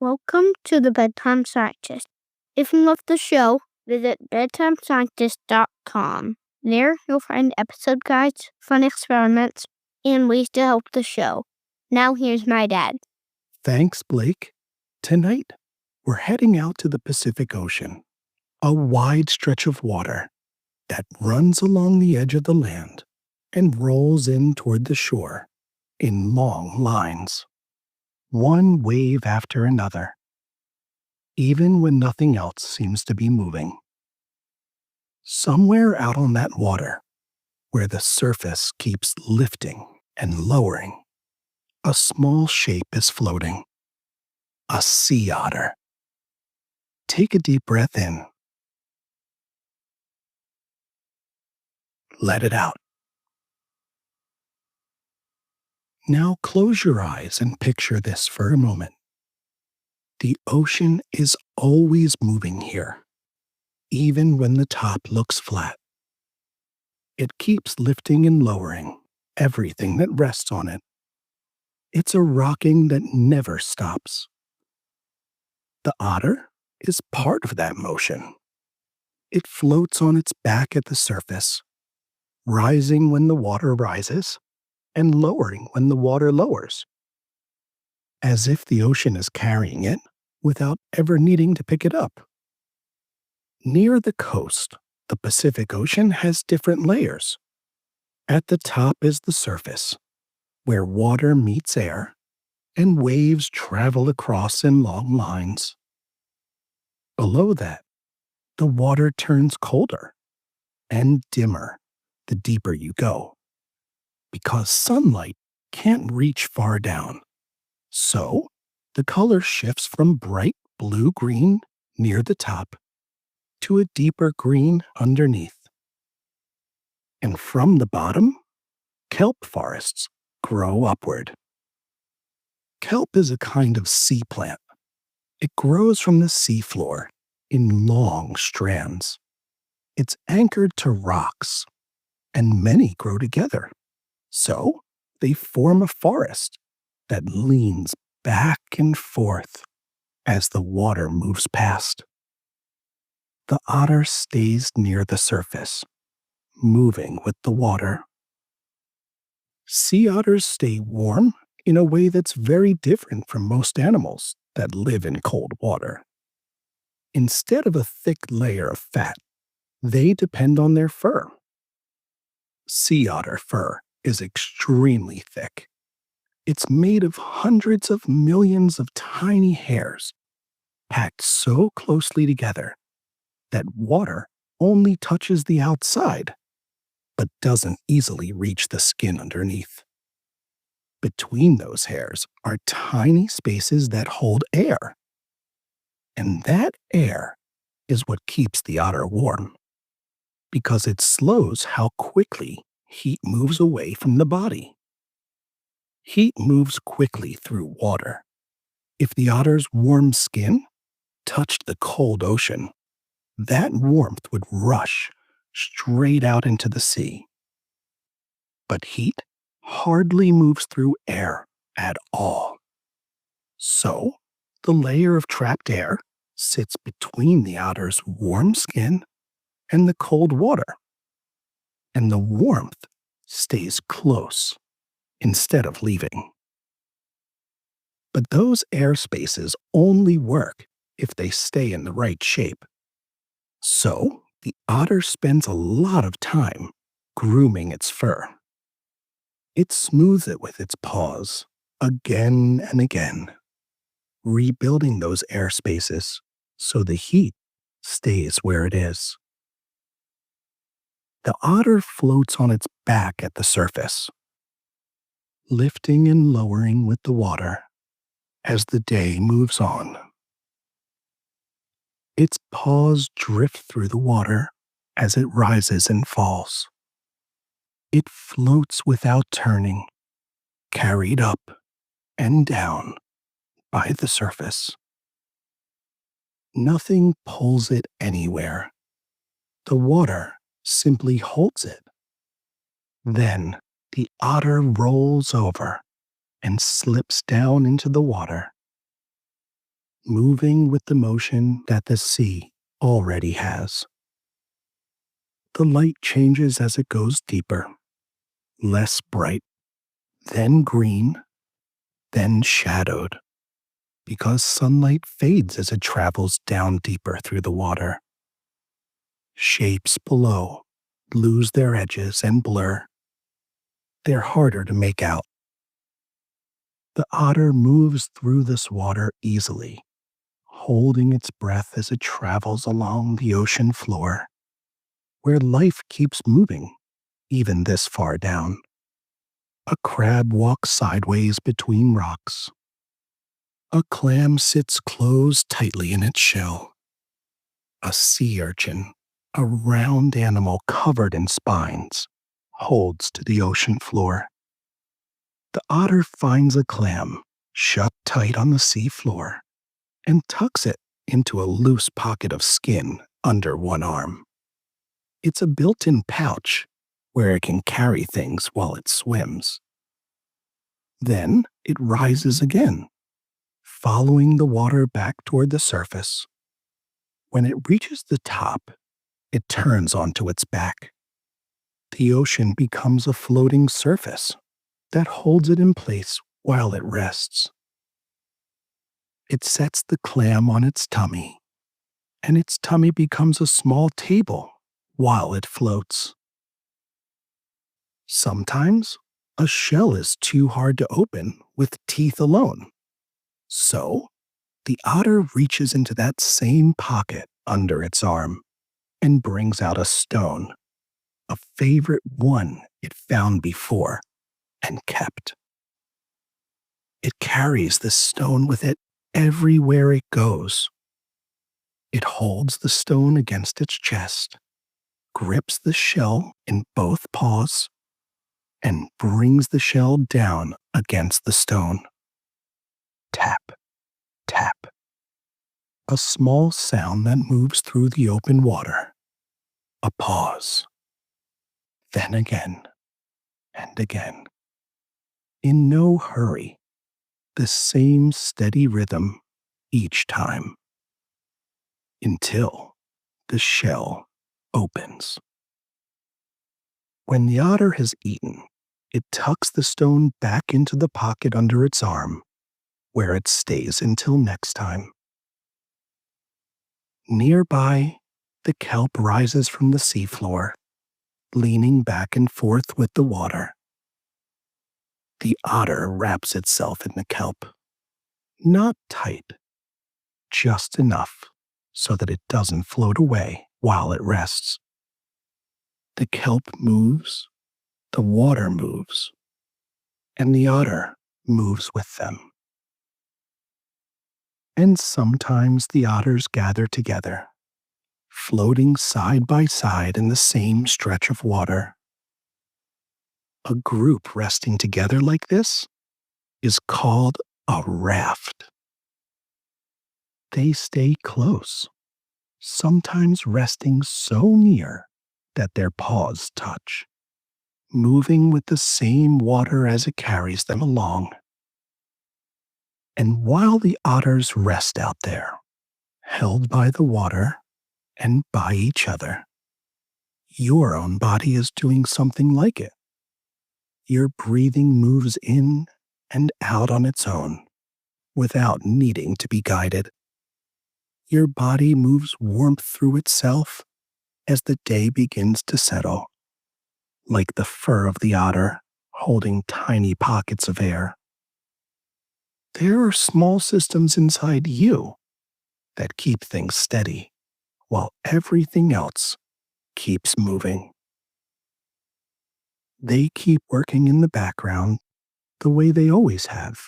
Welcome to the Bedtime Scientist. If you love the show, visit bedtimescientist.com. There you'll find episode guides, fun experiments, and ways to help the show. Now here's my dad. Thanks, Blake. Tonight, we're heading out to the Pacific Ocean, a wide stretch of water that runs along the edge of the land and rolls in toward the shore in long lines, one wave after another, even when nothing else seems to be moving. Somewhere out on that water, where the surface keeps lifting and lowering, a small shape is floating. A sea otter. Take a deep breath in. Let it out. Now close your eyes and picture this for a moment. The ocean is always moving here, even when the top looks flat. It keeps lifting and lowering everything that rests on it. It's a rocking that never stops. The otter is part of that motion. It floats on its back at the surface, rising when the water rises and lowering when the water lowers, as if the ocean is carrying it without ever needing to pick it up. Near the coast, the Pacific Ocean has different layers. At the top is the surface, where water meets air and waves travel across in long lines. Below that, the water turns colder and dimmer the deeper you go, because sunlight can't reach far down. So, the color shifts from bright blue-green near the top to a deeper green underneath. And from the bottom, kelp forests grow upward. Kelp is a kind of sea plant. It grows from the seafloor in long strands. It's anchored to rocks, and many grow together. So they form a forest that leans back and forth as the water moves past. The otter stays near the surface, moving with the water. Sea otters stay warm in a way that's very different from most animals that live in cold water. Instead of a thick layer of fat, they depend on their fur. Sea otter fur is extremely thick. It's made of hundreds of millions of tiny hairs, packed so closely together that water only touches the outside, but doesn't easily reach the skin underneath. Between those hairs are tiny spaces that hold air. And that air is what keeps the otter warm, because it slows how quickly heat moves away from the body. Heat moves quickly through water. If the otter's warm skin touched the cold ocean, that warmth would rush straight out into the sea. But heat hardly moves through air at all. So, the layer of trapped air sits between the otter's warm skin and the cold water, and the warmth stays close instead of leaving. But those air spaces only work if they stay in the right shape. So, the otter spends a lot of time grooming its fur. It smooths it with its paws again and again, rebuilding those air spaces so the heat stays where it is. The otter floats on its back at the surface, lifting and lowering with the water as the day moves on. Its paws drift through the water as it rises and falls. It floats without turning, carried up and down by the surface. Nothing pulls it anywhere. The water simply holds it. Then the otter rolls over and slips down into the water. moving with the motion that the sea already has. The light changes as it goes deeper, less bright, then green, then shadowed, because sunlight fades as it travels down deeper through the water. Shapes below lose their edges and blur. They're harder to make out. The otter moves through this water easily, holding its breath as it travels along the ocean floor, where life keeps moving, even this far down. A crab walks sideways between rocks. A clam sits closed tightly in its shell. A sea urchin, a round animal covered in spines, holds to the ocean floor. The otter finds a clam, shut tight on the sea floor, and tucks it into a loose pocket of skin under one arm. It's a built-in pouch where it can carry things while it swims. Then it rises again, following the water back toward the surface. When it reaches the top, it turns onto its back. The ocean becomes a floating surface that holds it in place while it rests. It sets the clam on its tummy, and its tummy becomes a small table while it floats. Sometimes, a shell is too hard to open with teeth alone. So, the otter reaches into that same pocket under its arm and brings out a stone, a favorite one it found before and kept. It carries the stone with it everywhere it goes. It holds the stone against its chest, grips the shell in both paws, and brings the shell down against the stone. Tap, tap. A small sound that moves through the open water. A pause. Then again, and again. In no hurry, the same steady rhythm each time. Until the shell opens. When the otter has eaten, it tucks the stone back into the pocket under its arm, where it stays until next time. Nearby, the kelp rises from the seafloor, leaning back and forth with the water. The otter wraps itself in the kelp, not tight, just enough so that it doesn't float away while it rests. The kelp moves, the water moves, and the otter moves with them. And sometimes the otters gather together, floating side by side in the same stretch of water. A group resting together like this is called a raft. They stay close, sometimes resting so near that their paws touch, moving with the same water as it carries them along. And while the otters rest out there, held by the water and by each other, your own body is doing something like it. Your breathing moves in and out on its own, without needing to be guided. Your body moves warmth through itself as the day begins to settle, like the fur of the otter holding tiny pockets of air. There are small systems inside you that keep things steady, while everything else keeps moving. They keep working in the background the way they always have,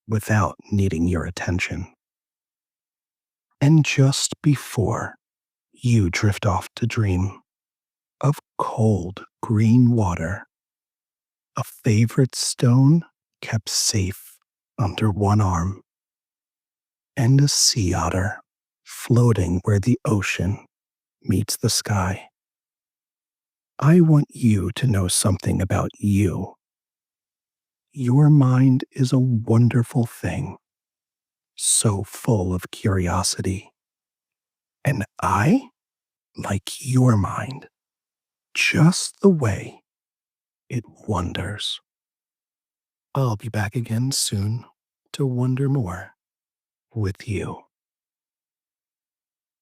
without needing your attention. And just before you drift off to dream of cold green water, a favorite stone kept safe under one arm, and a sea otter floating where the ocean meets the sky. I want you to know something about you. Your mind is a wonderful thing, so full of curiosity. And I like your mind, just the way it wonders. I'll be back again soon to wonder more with you.